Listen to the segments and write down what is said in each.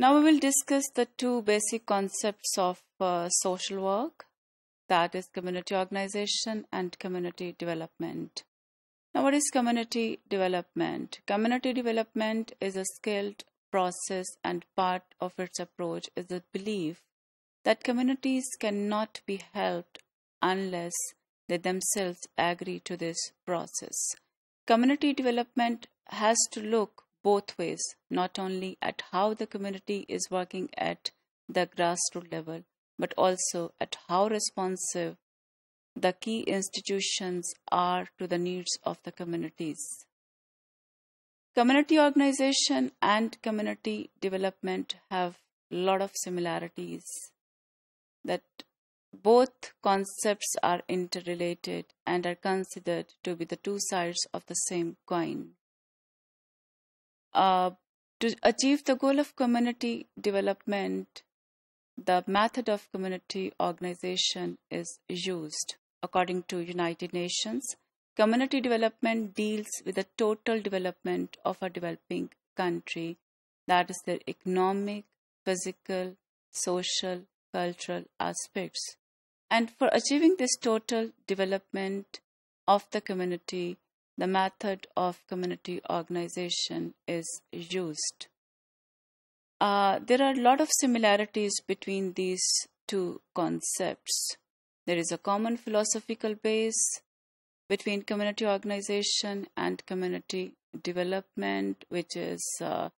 Now we will discuss the two basic concepts of social work, that is community organization and community development. Now, what is community development? Community development is a skilled process, and part of its approach is the belief that communities cannot be helped unless they themselves agree to this process. Community development has to look both ways, not only at how the community is working at the grassroots level, but also at how responsive the key institutions are to the needs of the communities. Community organization and community development have a lot of similarities, that both concepts are interrelated and are considered to be the two sides of the same coin. To achieve the goal of community development, the method of community organization is used. According to United Nations, community development deals with the total development of a developing country, that is their economic, physical, social, cultural aspects. And for achieving this total development of the community, the method of community organization is used. There are a lot of similarities between these two concepts. There is a common philosophical base between community organization and community development, which is the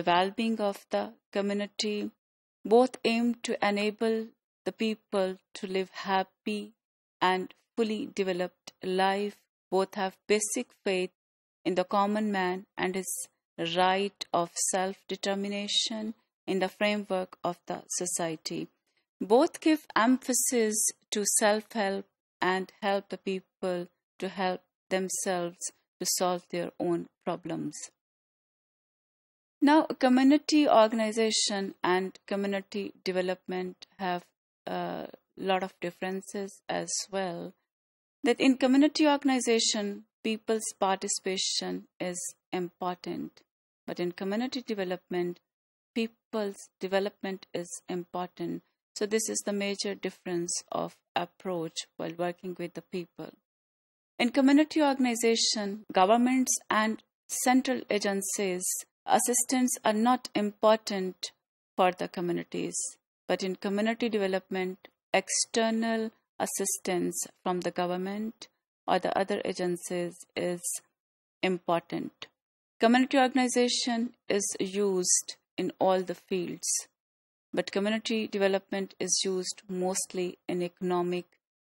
well-being of the community. Both aim to enable the people to live happy and fully developed life. Both have basic faith in the common man and his right of self-determination in the framework of the society. Both give emphasis to self-help and help the people to help themselves to solve their own problems. Now, community organization and community development have a lot of differences as well. That in community organization, people's participation is important, but in community development, people's development is important. So this is the major difference of approach while working with the people. In community organization, governments and central agencies' assistance are not important for the communities, but in community development, external assistance from the government or the other agencies is important. Community organization is used in all the fields, but community development is used mostly in economic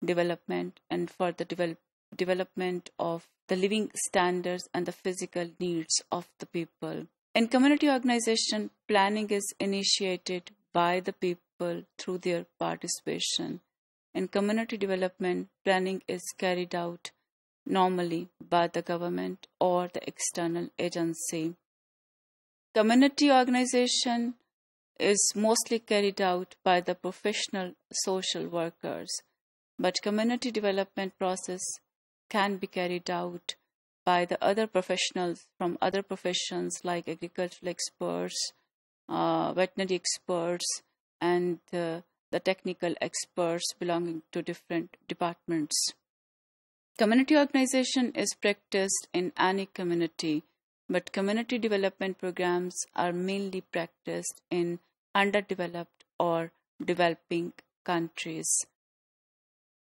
development and for the development of the living standards and the physical needs of the people. In community organization, planning is initiated by the people through their participation. In community development, planning is carried out normally by the government or the external agency. Community organization is mostly carried out by the professional social workers, but community development process can be carried out by the other professionals from other professions like agricultural experts, veterinary experts, and the technical experts belonging to different departments. Community organization is practiced in any community, but community development programs are mainly practiced in underdeveloped or developing countries.